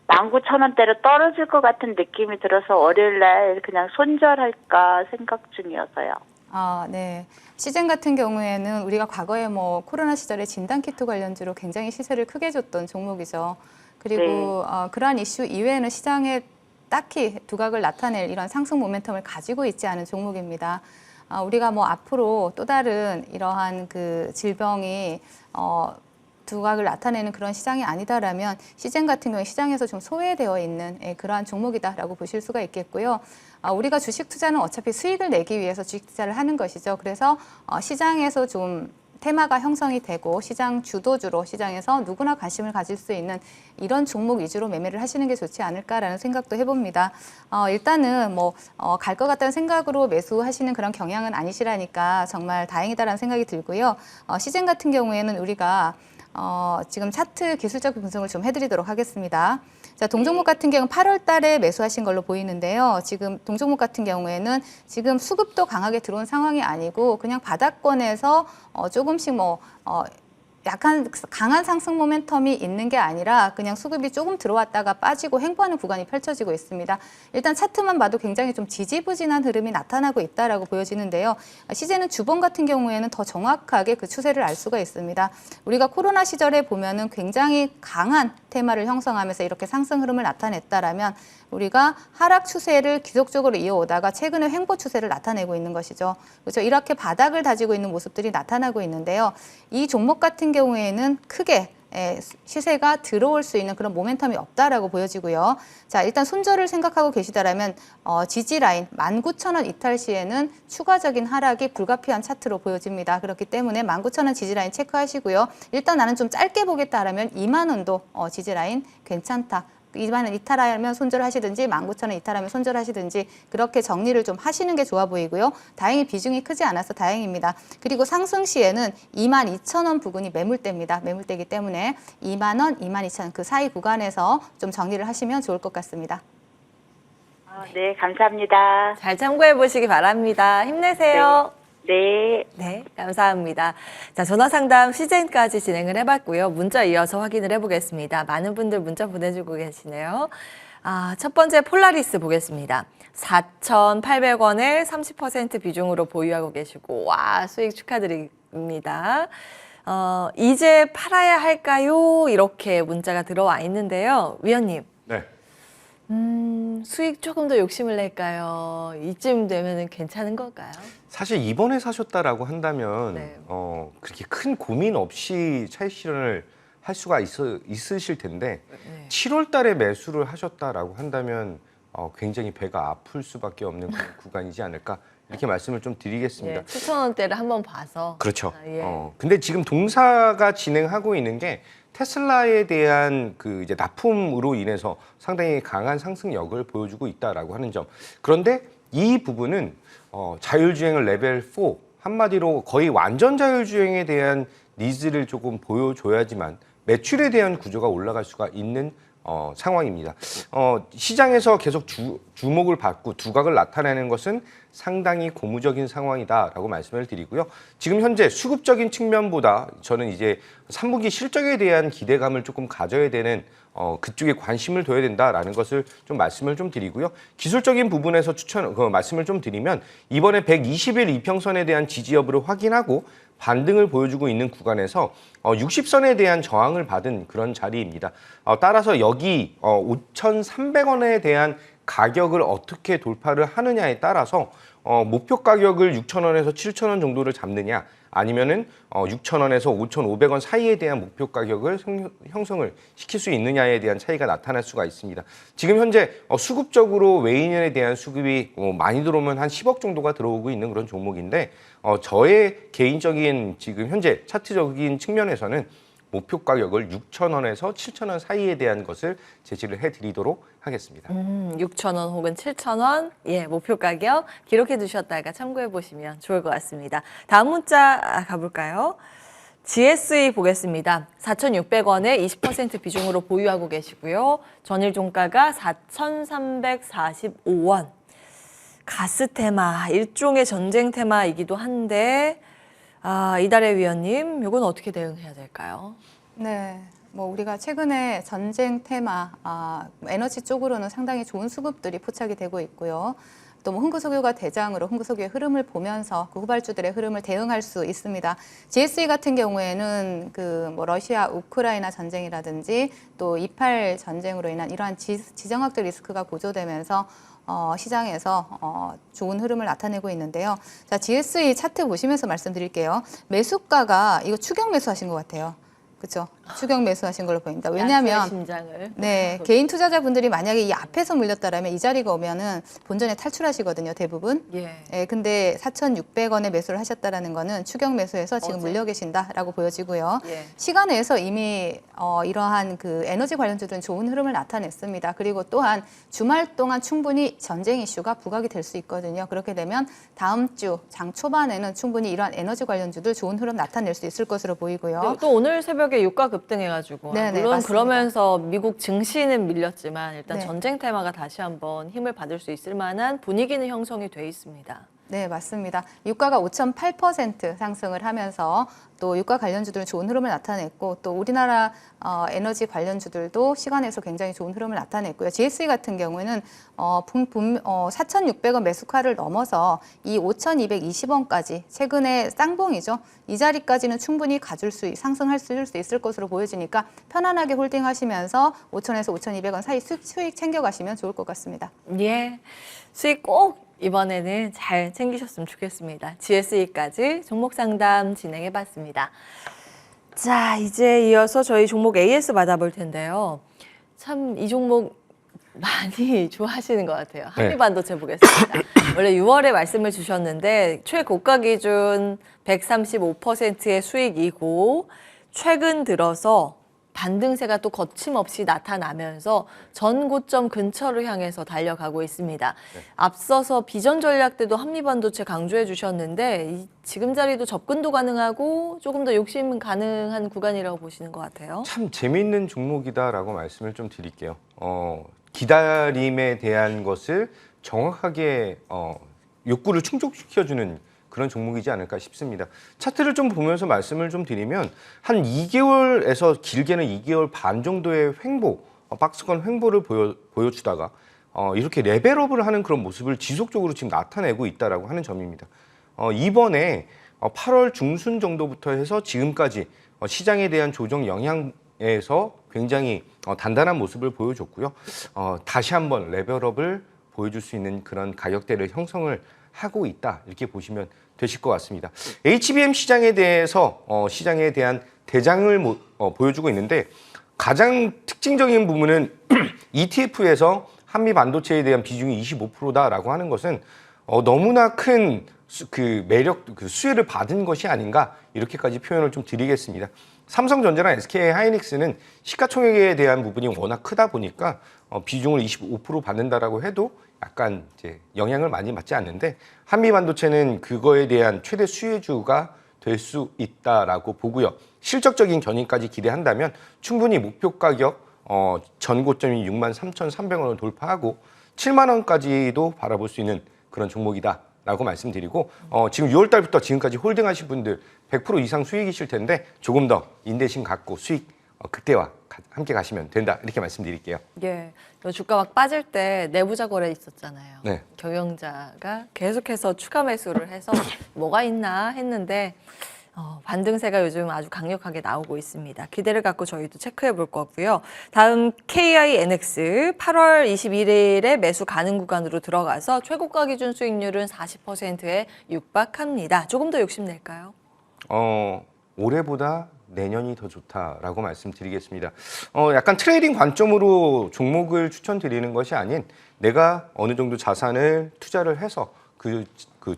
19,000원대로 떨어질 것 같은 느낌이 들어서 월요일날 그냥 손절할까 생각 중이어서요. 네. 시젠 같은 경우에는 우리가 과거에 코로나 시절에 진단키트 관련주로 굉장히 시세를 크게 줬던 종목이죠. 그리고 그러한 이슈 이외에는 시장에 딱히 두각을 나타낼 이런 상승 모멘텀을 가지고 있지 않은 종목입니다. 우리가 앞으로 또 다른 이러한 그 질병이 두각을 나타내는 그런 시장이 아니다라면 시젠 같은 경우에 시장에서 좀 소외되어 있는 그러한 종목이다라고 보실 수가 있겠고요. 우리가 주식 투자는 어차피 수익을 내기 위해서 주식 투자를 하는 것이죠. 그래서 시장에서 좀 테마가 형성이 되고 시장 주도주로 시장에서 누구나 관심을 가질 수 있는 이런 종목 위주로 매매를 하시는 게 좋지 않을까라는 생각도 해봅니다. 일단은 갈 것 같다는 생각으로 매수하시는 그런 경향은 아니시라니까 정말 다행이다라는 생각이 들고요. 시젠 같은 경우에는 우리가 지금 차트 기술적 분석을 좀 해드리도록 하겠습니다. 자, 동종목 같은 경우는 8월 달에 매수하신 걸로 보이는데요. 지금 동종목 같은 경우에는 지금 수급도 강하게 들어온 상황이 아니고 그냥 바닥권에서 조금씩 약간 강한 상승 모멘텀이 있는 게 아니라 그냥 수급이 조금 들어왔다가 빠지고 횡보하는 구간이 펼쳐지고 있습니다. 일단 차트만 봐도 굉장히 좀 지지부진한 흐름이 나타나고 있다라고 보여지는데요. 시제는 주봉 같은 경우에는 더 정확하게 그 추세를 알 수가 있습니다. 우리가 코로나 시절에 보면은 굉장히 강한 테마를 형성하면서 이렇게 상승 흐름을 나타냈다라면 우리가 하락 추세를 지속적으로 이어오다가 최근에 횡보 추세를 나타내고 있는 것이죠. 그렇죠. 이렇게 바닥을 다지고 있는 모습들이 나타나고 있는데요. 이 종목 같은 경우에는 크게 시세가 들어올 수 있는 그런 모멘텀이 없다라고 보여지고요. 자, 일단 손절을 생각하고 계시다라면 지지 라인 19,000원 이탈 시에는 추가적인 하락이 불가피한 차트로 보여집니다. 그렇기 때문에 19,000원 지지 라인 체크하시고요. 일단 나는 좀 짧게 보겠다라면 2만 원도 지지 라인 괜찮다. 2만 원 이탈하면 손절하시든지 19,000원 이탈하면 손절하시든지 그렇게 정리를 좀 하시는 게 좋아 보이고요. 다행히 비중이 크지 않아서 다행입니다. 그리고 상승 시에는 22,000원 부근이 매물대입니다. 매물대이기 때문에 2만 원, 22,000원 그 사이 구간에서 좀 정리를 하시면 좋을 것 같습니다. 네, 감사합니다. 잘 참고해 보시기 바랍니다. 힘내세요. 네. 네, 감사합니다. 자, 전화 상담 시즌까지 진행을 해봤고요. 문자 이어서 확인을 해보겠습니다. 많은 분들 문자 보내주고 계시네요. 첫 번째 폴라리스 보겠습니다. 4,800원에 30% 비중으로 보유하고 계시고, 와, 수익 축하드립니다. 이제 팔아야 할까요? 이렇게 문자가 들어와 있는데요. 위원님. 네. 수익 조금 더 욕심을 낼까요? 이쯤 되면은 괜찮은 걸까요? 사실 이번에 사셨다라고 한다면 네. 그렇게 큰 고민 없이 차익 실현을 할 수가 있으실 텐데 네. 7월 달에 매수를 하셨다라고 한다면 굉장히 배가 아플 수밖에 없는 그런 구간이지 않을까 이렇게 말씀을 좀 드리겠습니다. 예, 7,000원대를 한번 봐서. 그렇죠. 예. 근데 지금 동사가 진행하고 있는 게 테슬라에 대한 그 이제 납품으로 인해서 상당히 강한 상승력을 보여주고 있다라고 하는 점. 그런데 이 부분은 자율주행을 레벨 4 한마디로 거의 완전 자율주행에 대한 니즈를 조금 보여줘야지만 매출에 대한 구조가 올라갈 수가 있는 상황입니다. 시장에서 계속 주목을 받고 두각을 나타내는 것은 상당히 고무적인 상황이다라고 말씀을 드리고요. 지금 현재 수급적인 측면보다 저는 이제 3분기 실적에 대한 기대감을 조금 가져야 되는 그쪽에 관심을 둬야 된다라는 것을 좀 말씀을 좀 드리고요. 기술적인 부분에서 말씀을 좀 드리면 이번에 120일 이평선에 대한 지지 여부를 확인하고 반등을 보여주고 있는 구간에서 60선에 대한 저항을 받은 그런 자리입니다. 따라서 여기 5,300원에 대한 가격을 어떻게 돌파를 하느냐에 따라서 목표 가격을 6,000원에서 7,000원 정도를 잡느냐 아니면은 6,000원에서 5,500원 사이에 대한 목표 가격을 형성을 시킬 수 있느냐에 대한 차이가 나타날 수가 있습니다. 지금 현재 수급적으로 외인에 대한 수급이 많이 들어오면 한 10억 정도가 들어오고 있는 그런 종목인데 저의 개인적인 지금 현재 차트적인 측면에서는 목표 가격을 6,000원에서 7,000원 사이에 대한 것을 제시를 해드리도록 하겠습니다. 6,000원 혹은 7,000원, 예, 목표 가격 기록해 두셨다가 참고해 보시면 좋을 것 같습니다. 다음 문자 가볼까요? GSE 보겠습니다. 4,600원에 20% 비중으로 보유하고 계시고요. 전일 종가가 4,345원. 가스 테마, 일종의 전쟁 테마이기도 한데, 이달의 위원님, 이건 어떻게 대응해야 될까요? 네. 뭐 우리가 최근에 전쟁 테마, 에너지 쪽으로는 상당히 좋은 수급들이 포착이 되고 있고요. 또 뭐 흥구석유가 대장으로 흥구석유의 흐름을 보면서 그 후발주들의 흐름을 대응할 수 있습니다. GSE 같은 경우에는 그 뭐 러시아 우크라이나 전쟁이라든지 또 28 전쟁으로 인한 이러한 지정학적 리스크가 고조되면서 시장에서 좋은 흐름을 나타내고 있는데요. 자, GSE 차트 보시면서 말씀드릴게요. 매수가가 이거 추격 매수하신 것 같아요. 그렇죠? 추격 매수하신 걸로 보입니다. 왜냐하면 약간의 심장을. 네, 개인 투자자분들이 만약에 이 앞에서 물렸다라면 이 자리가 오면은 본전에 탈출하시거든요, 대부분. 예. 예, 근데 4,600원에 매수를 하셨다라는 거는 추격 매수해서 지금 어제. 물려 계신다라고 보여지고요. 예. 시간에서 이미 이러한 그 에너지 관련주들은 좋은 흐름을 나타냈습니다. 그리고 또한 주말 동안 충분히 전쟁 이슈가 부각이 될 수 있거든요. 그렇게 되면 다음 주 장 초반에는 충분히 이러한 에너지 관련주들 좋은 흐름 나타낼 수 있을 것으로 보이고요. 또 오늘 새벽에 유가 급등해가지고 네네, 물론 맞습니다. 그러면서 미국 증시는 밀렸지만 일단 네. 전쟁 테마가 다시 한번 힘을 받을 수 있을 만한 분위기는 형성이 돼 있습니다. 네, 맞습니다. 유가가 5.8% 상승을 하면서 또 유가 관련주들은 좋은 흐름을 나타냈고 또 우리나라 에너지 관련주들도 시간에서 굉장히 좋은 흐름을 나타냈고요. GSE 같은 경우에는 4,600원 매수가를 넘어서 이 5,220원까지 최근에 쌍봉이죠. 이 자리까지는 충분히 상승할 수 있을 것으로 보여지니까 편안하게 홀딩하시면서 5,000에서 5,200원 사이 수익 챙겨가시면 좋을 것 같습니다. 예, 수익 꼭 이번에는 잘 챙기셨으면 좋겠습니다. GSE까지 종목 상담 진행해봤습니다. 자, 이제 이어서 저희 종목 AS 받아볼 텐데요. 참 이 종목 많이 좋아하시는 것 같아요. 한미반도체 보겠습니다. 원래 6월에 말씀을 주셨는데 최고가 기준 135%의 수익이고 최근 들어서 반등세가 또 거침없이 나타나면서 전 고점 근처를 향해서 달려가고 있습니다. 앞서서 비전 전략 때도 한미반도체 강조해 주셨는데 지금 자리도 접근도 가능하고 조금 더 욕심 가능한 구간이라고 보시는 것 같아요. 참 재미있는 종목이다라고 말씀을 좀 드릴게요. 기다림에 대한 것을 정확하게 욕구를 충족시켜주는 그런 종목이지 않을까 싶습니다. 차트를 좀 보면서 말씀을 좀 드리면 한 2개월에서 길게는 2개월 반 정도의 횡보, 박스권 횡보를 보여주다가 이렇게 레벨업을 하는 그런 모습을 지속적으로 지금 나타내고 있다라고 하는 점입니다. 이번에 8월 중순 정도부터 해서 지금까지 시장에 대한 조정 영향에서 굉장히 단단한 모습을 보여줬고요. 다시 한번 레벨업을 보여줄 수 있는 그런 가격대를 형성을 하고 있다 이렇게 보시면 되실 것 같습니다. HBM 시장에 대해서 시장에 대한 대장을 보여주고 있는데 가장 특징적인 부분은 ETF에서 한미 반도체에 대한 비중이 25%다라고 하는 것은 너무나 큰 수혜를 받은 것이 아닌가 이렇게까지 표현을 좀 드리겠습니다. 삼성전자나 SK하이닉스는 시가총액에 대한 부분이 워낙 크다 보니까 비중을 25% 받는다라고 해도 약간 이제 영향을 많이 받지 않는데 한미 반도체는 그거에 대한 최대 수혜주가 될 수 있다라고 보고요. 실적적인 견인까지 기대한다면 충분히 목표 가격 전고점이 63,300원을 돌파하고 7만 원까지도 바라볼 수 있는 그런 종목이다라고 말씀드리고 지금 6월 달부터 지금까지 홀딩하신 분들 100% 이상 수익이실 텐데 조금 더 인내심 갖고 수익 그때와 함께 가시면 된다 이렇게 말씀드릴게요. 예, 주가 막 빠질 때 내부자 거래 있었잖아요. 네. 경영자가 계속해서 추가 매수를 해서 뭐가 있나 했는데 반등세가 요즘 아주 강력하게 나오고 있습니다. 기대를 갖고 저희도 체크해 볼 거고요. 다음 KINX 8월 21일에 매수 가능 구간으로 들어가서 최고가 기준 수익률은 40%에 육박합니다. 조금 더 욕심낼까요? 올해보다 내년이 더 좋다라고 말씀드리겠습니다. 약간 트레이딩 관점으로 종목을 추천드리는 것이 아닌 내가 어느 정도 자산을 투자를 해서 그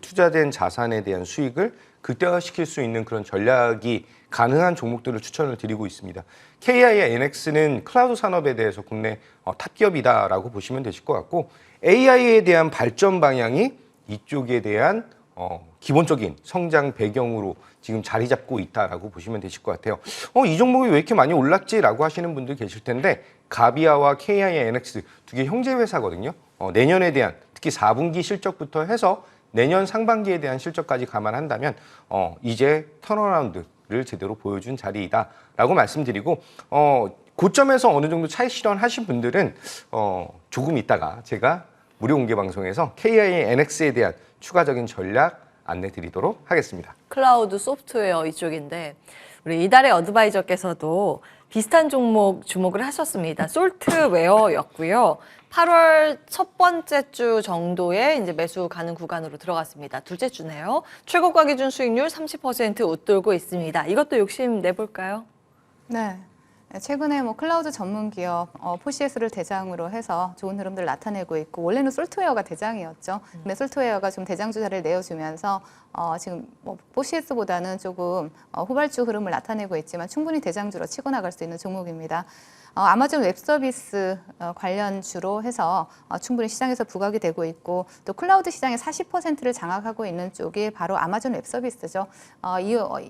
투자된 자산에 대한 수익을 극대화시킬 수 있는 그런 전략이 가능한 종목들을 추천을 드리고 있습니다. KINX는 클라우드 산업에 대해서 국내 탑기업이다라고 보시면 되실 것 같고 AI에 대한 발전 방향이 이쪽에 대한 기본적인 성장 배경으로 지금 자리 잡고 있다라고 보시면 되실 것 같아요. 이 종목이 왜 이렇게 많이 올랐지라고 하시는 분들 계실 텐데 가비아와 KINX 두 개 형제 회사거든요. 내년에 대한 특히 4분기 실적부터 해서 내년 상반기에 대한 실적까지 감안한다면 이제 턴어라운드를 제대로 보여준 자리이다라고 말씀드리고 고점에서 어느 정도 차익 실현하신 분들은 조금 있다가 제가 무료 공개 방송에서 KINX에 대한 추가적인 전략 안내 드리도록 하겠습니다. 클라우드 소프트웨어 이쪽인데 우리 이달의 어드바이저께서도 비슷한 종목 주목을 하셨습니다. 솔트웨어였고요. 8월 첫 번째 주 정도에 이제 매수 가능 구간으로 들어갔습니다. 둘째 주네요. 최고가 기준 수익률 30% 웃돌고 있습니다. 이것도 욕심 내볼까요? 네. 최근에 클라우드 전문 기업 포시에스를 대장으로 해서 좋은 흐름들을 나타내고 있고 원래는 솔트웨어가 대장이었죠. 근데 솔트웨어가 좀 대장주 자리를 내어주면서 지금 포시에스보다는 조금 후발주 흐름을 나타내고 있지만 충분히 대장주로 치고 나갈 수 있는 종목입니다. 아마존 웹서비스 관련주로 해서 충분히 시장에서 부각이 되고 있고 또 클라우드 시장의 40%를 장악하고 있는 쪽이 바로 아마존 웹서비스죠.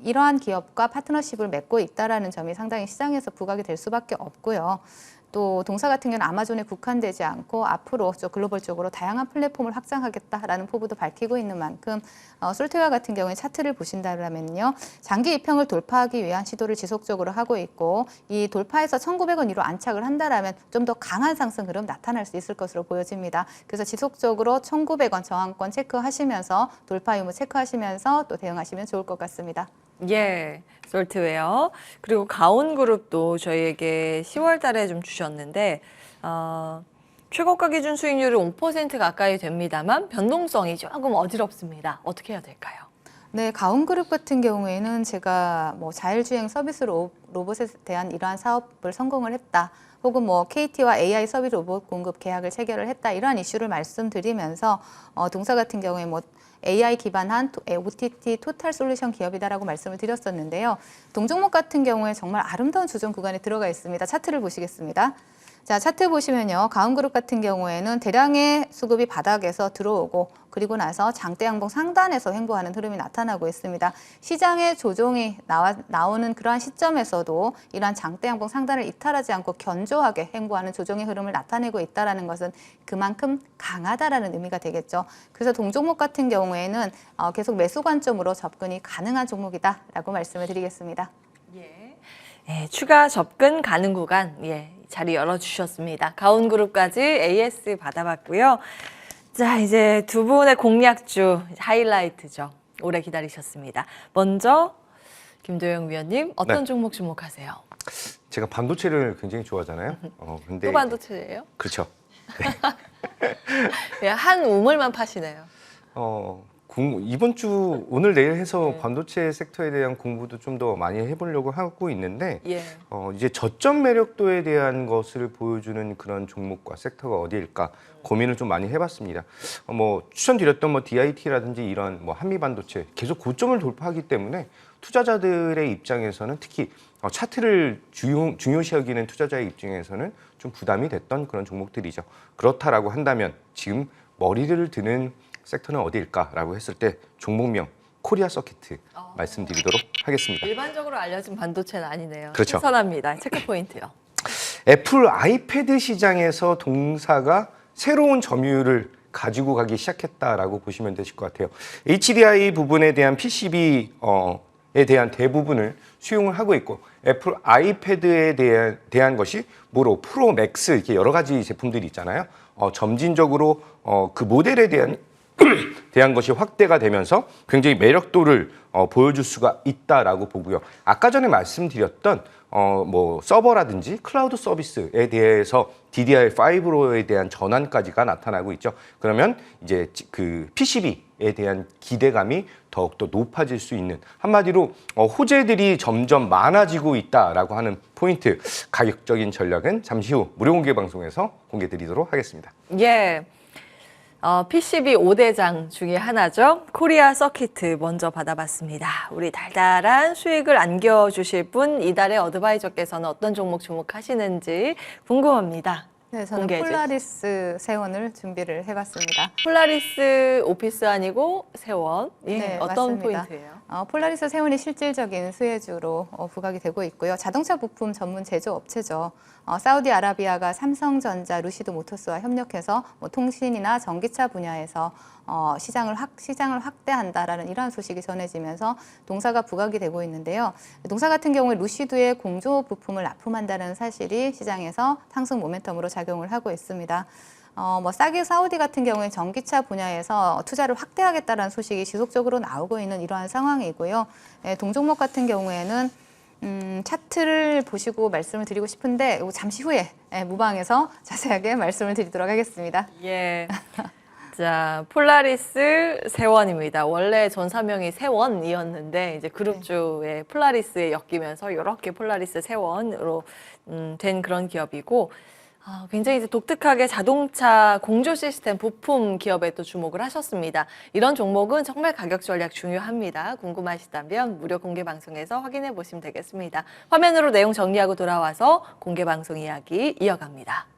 이러한 기업과 파트너십을 맺고 있다는 점이 상당히 시장에서 부각이 될 수밖에 없고요. 또 동사 같은 경우는 아마존에 국한되지 않고 앞으로 좀 글로벌적으로 다양한 플랫폼을 확장하겠다라는 포부도 밝히고 있는 만큼 솔트웨어 같은 경우에 차트를 보신다면요. 장기 2평을 돌파하기 위한 시도를 지속적으로 하고 있고 이 돌파에서 1,900원 위로 안착을 한다라면 좀 더 강한 상승 흐름 나타날 수 있을 것으로 보여집니다. 그래서 지속적으로 1,900원 저항권 체크하시면서 돌파 유무 체크하시면서 또 대응하시면 좋을 것 같습니다. 예, 솔트웨어. 그리고 가온그룹도 저희에게 10월 달에 좀 주셨는데, 최고가 기준 수익률이 5% 가까이 됩니다만 변동성이 조금 어지럽습니다. 어떻게 해야 될까요? 네, 가온그룹 같은 경우에는 제가 뭐 자율주행 서비스 로봇에 대한 이러한 사업을 성공을 했다. 혹은 뭐 KT와 AI 서비스 로봇 공급 계약을 체결을 했다. 이러한 이슈를 말씀드리면서 동사 같은 경우에 뭐 AI 기반한 OTT 토탈 솔루션 기업이다라고 말씀을 드렸었는데요. 동종목 같은 경우에 정말 아름다운 조정 구간에 들어가 있습니다. 차트를 보시겠습니다. 자, 차트 보시면요. 가온그룹 같은 경우에는 대량의 수급이 바닥에서 들어오고 그리고 나서 장대 양봉 상단에서 횡보하는 흐름이 나타나고 있습니다. 시장의 조정이 나오는 그러한 시점에서도 이러한 장대 양봉 상단을 이탈하지 않고 견조하게 횡보하는 조정의 흐름을 나타내고 있다는 것은 그만큼 강하다라는 의미가 되겠죠. 그래서 동종목 같은 경우에는 계속 매수 관점으로 접근이 가능한 종목이다라고 말씀을 드리겠습니다. 예, 추가 접근 가능 구간, 예, 자리 열어주셨습니다. 가온그룹까지 AS 받아봤고요. 자, 이제 두 분의 공략주 하이라이트죠. 오래 기다리셨습니다. 먼저 김도영 위원님, 어떤 네. 종목 주목하세요? 제가 반도체를 굉장히 좋아하잖아요. 근데 또 반도체예요? 그렇죠. 예, 한 우물만 파시네요. 이번 주 오늘 내일 해서 네. 반도체 섹터에 대한 공부도 좀 더 많이 해보려고 하고 있는데 예. 이제 저점 매력도에 대한 것을 보여주는 그런 종목과 섹터가 어디일까 고민을 좀 많이 해봤습니다. 뭐 추천드렸던 뭐 DIT라든지 이런 뭐 한미 반도체 계속 고점을 돌파하기 때문에 투자자들의 입장에서는 특히 차트를 중요시 여기는 투자자의 입장에서는 좀 부담이 됐던 그런 종목들이죠. 그렇다라고 한다면 지금 머리를 드는 섹터는 어디일까라고 했을 때 종목명 코리아 서키트 말씀드리도록 하겠습니다. 일반적으로 알려진 반도체는 아니네요. 그렇죠. 신선합니다. 체크 포인트요. 애플 아이패드 시장에서 동사가 새로운 점유율을 가지고 가기 시작했다라고 보시면 되실 것 같아요. HDI 부분에 대한 PCB에 대한 대부분을 수용을 하고 있고 애플 아이패드에 대한 것이 뭐로 프로 맥스 이렇게 여러 가지 제품들이 있잖아요. 점진적으로 그 모델에 대한 것이 확대가 되면서 굉장히 매력도를 보여줄 수가 있다라고 보고요. 아까 전에 말씀드렸던 뭐 서버라든지 클라우드 서비스에 대해서 DDR5로에 대한 전환까지가 나타나고 있죠. 그러면 이제 그 PCB에 대한 기대감이 더욱더 높아질 수 있는 한마디로 호재들이 점점 많아지고 있다라고 하는 포인트. 가격적인 전략은 잠시 후 무료 공개 방송에서 공개 드리도록 하겠습니다. 예. PCB 5대장 중에 하나죠. 코리아 서키트 먼저 받아봤습니다. 우리 달달한 수익을 안겨주실 분 이달의 어드바이저께서는 어떤 종목 주목하시는지 궁금합니다. 네, 저는 공개해 폴라리스 세원을 준비를 해봤습니다. 폴라리스 오피스 아니고 세원. 예, 네, 어떤 맞습니다. 포인트예요? 폴라리스 세원이 실질적인 수혜주로 부각이 되고 있고요. 자동차 부품 전문 제조업체죠. 사우디아라비아가 삼성전자, 루시드 모터스와 협력해서 뭐 통신이나 전기차 분야에서 시장을 확대한다라는 이러한 소식이 전해지면서 동사가 부각이 되고 있는데요. 동사 같은 경우에 루시드의 공조 부품을 납품한다는 사실이 시장에서 상승 모멘텀으로 작용을 하고 있습니다. 뭐 사우디 같은 경우에 전기차 분야에서 투자를 확대하겠다는 소식이 지속적으로 나오고 있는 이러한 상황이고요. 동종목 같은 경우에는 차트를 보시고 말씀을 드리고 싶은데 잠시 후에 무방에서 자세하게 말씀을 드리도록 하겠습니다. 예. 자, 폴라리스 세원입니다. 원래 전사명이 세원이었는데 이제 그룹주의 폴라리스에 엮이면서 이렇게 폴라리스 세원으로 된 그런 기업이고 굉장히 이제 독특하게 자동차 공조 시스템 부품 기업에 또 주목을 하셨습니다. 이런 종목은 정말 가격 전략 중요합니다. 궁금하시다면 무료 공개 방송에서 확인해 보시면 되겠습니다. 화면으로 내용 정리하고 돌아와서 공개 방송 이야기 이어갑니다.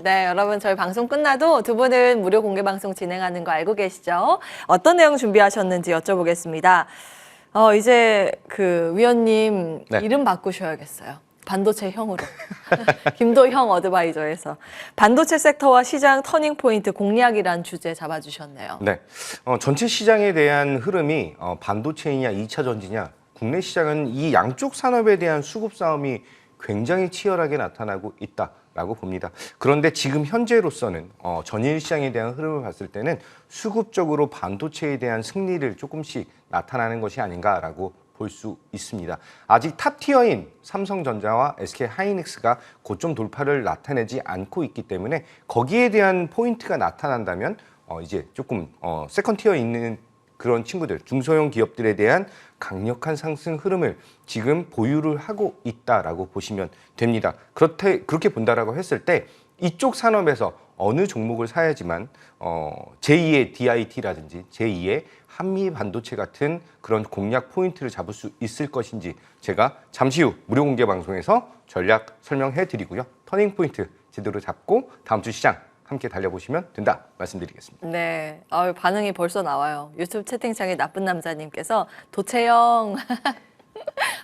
네, 여러분 저희 방송 끝나도 두 분은 무료 공개 방송 진행하는 거 알고 계시죠? 어떤 내용 준비하셨는지 여쭤보겠습니다. 이제 그 위원님 네. 이름 바꾸셔야겠어요. 반도체 형으로. 김도형 어드바이저에서 반도체 섹터와 시장 터닝 포인트 공략이란 주제 잡아주셨네요. 네, 전체 시장에 대한 흐름이 반도체이냐 2차 전지냐, 국내 시장은 이 양쪽 산업에 대한 수급 싸움이 굉장히 치열하게 나타나고 있다라고 봅니다. 그런데 지금 현재로서는 전일 시장에 대한 흐름을 봤을 때는 수급적으로 반도체에 대한 승리를 조금씩 나타나는 것이 아닌가라고 볼 수 있습니다. 아직 탑티어인 삼성전자와 SK하이닉스가 고점 돌파를 나타내지 않고 있기 때문에 거기에 대한 포인트가 나타난다면 이제 조금 세컨티어에 있는 그런 친구들, 중소형 기업들에 대한 강력한 상승 흐름을 지금 보유를 하고 있다라고 보시면 됩니다. 그렇게 본다라고 했을 때 이쪽 산업에서 어느 종목을 사야지만 제2의 DIT라든지 제2의 한미 반도체 같은 그런 공략 포인트를 잡을 수 있을 것인지 제가 잠시 후 무료 공개 방송에서 전략 설명해 드리고요. 터닝 포인트 제대로 잡고 다음 주 시장 함께 달려보시면 된다 말씀드리겠습니다. 네, 반응이 벌써 나와요. 유튜브 채팅창에 나쁜 남자님께서 도체형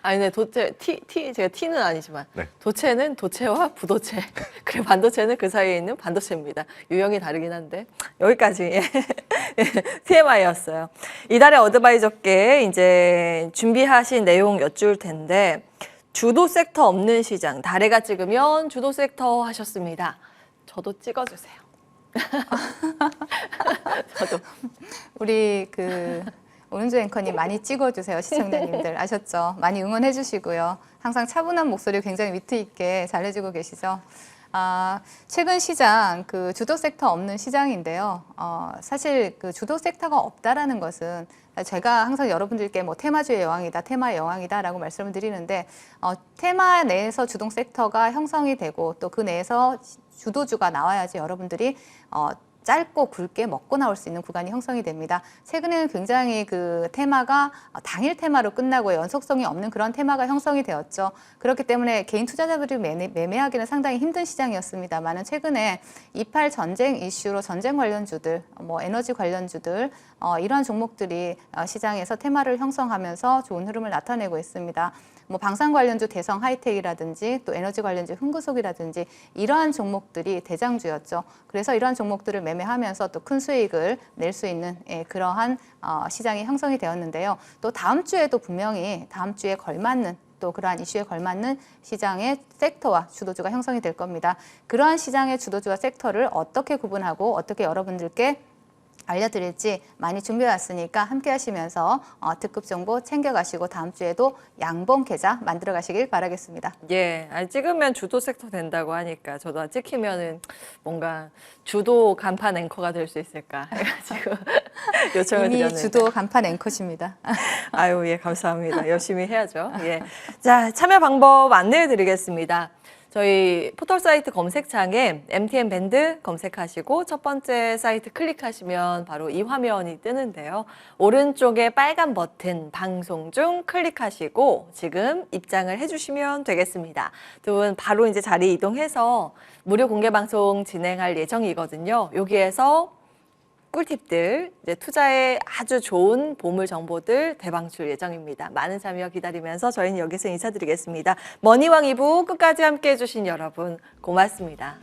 아니, 네, 제가 T는 아니지만, 네. 도체는 도체와 부도체, 그리고 반도체는 그 사이에 있는 반도체입니다. 유형이 다르긴 한데, 여기까지. TMI였어요. 이달의 어드바이저께 이제 준비하신 내용 여쭐 텐데, 주도 섹터 없는 시장, 달해가 찍으면 주도 섹터 하셨습니다. 저도 찍어주세요. 저도. 우리 오은주 앵커님 많이 찍어주세요. 시청자님들 아셨죠? 많이 응원해 주시고요. 항상 차분한 목소리 굉장히 위트 있게 잘 해주고 계시죠? 최근 시장 주도 섹터 없는 시장인데요. 사실 주도 섹터가 없다라는 것은 제가 항상 여러분들께 테마주의 여왕이다, 테마의 여왕이다라고 말씀을 드리는데 테마 내에서 주동 섹터가 형성이 되고 또 그 내에서 주도주가 나와야지 여러분들이 짧고 굵게 먹고 나올 수 있는 구간이 형성이 됩니다. 최근에는 굉장히 테마가 당일 테마로 끝나고 연속성이 없는 그런 테마가 형성이 되었죠. 그렇기 때문에 개인 투자자들이 매매하기는 상당히 힘든 시장이었습니다만 최근에 2.8 전쟁 이슈로 전쟁 관련주들, 에너지 관련주들 이러한 종목들이 시장에서 테마를 형성하면서 좋은 흐름을 나타내고 있습니다. 방산 관련주 대성 하이텍이라든지 또 에너지 관련주 흥구속이라든지 이러한 종목들이 대장주였죠. 그래서 이러한 종목들을 매매하면서 또 큰 수익을 낼 수 있는 그러한 시장이 형성이 되었는데요. 또 다음 주에도 분명히 다음 주에 걸맞는 또 그러한 이슈에 걸맞는 시장의 섹터와 주도주가 형성이 될 겁니다. 그러한 시장의 주도주와 섹터를 어떻게 구분하고 어떻게 여러분들께 알려드릴지 많이 준비해왔으니까 함께 하시면서 특급 정보 챙겨가시고 다음 주에도 양봉 계좌 만들어 가시길 바라겠습니다. 예, 찍으면 주도 섹터 된다고 하니까 저도 찍히면은 뭔가 주도 간판 앵커가 될 수 있을까 해가지고 요청을 이미 드렸는데. 주도 간판 앵커십니다. 아유, 예, 감사합니다. 열심히 해야죠. 예. 자, 참여 방법 안내해 드리겠습니다. 저희 포털 사이트 검색창에 MTN 밴드 검색하시고 첫 번째 사이트 클릭하시면 바로 이 화면이 뜨는데요. 오른쪽에 빨간 버튼 방송 중 클릭하시고 지금 입장을 해주시면 되겠습니다. 두 분 바로 이제 자리 이동해서 무료 공개 방송 진행할 예정이거든요. 여기에서 꿀팁들, 이제 투자에 아주 좋은 보물 정보들 대방출 예정입니다. 많은 참여 기다리면서 저희는 여기서 인사드리겠습니다. 머니왕 2부 끝까지 함께해 주신 여러분 고맙습니다.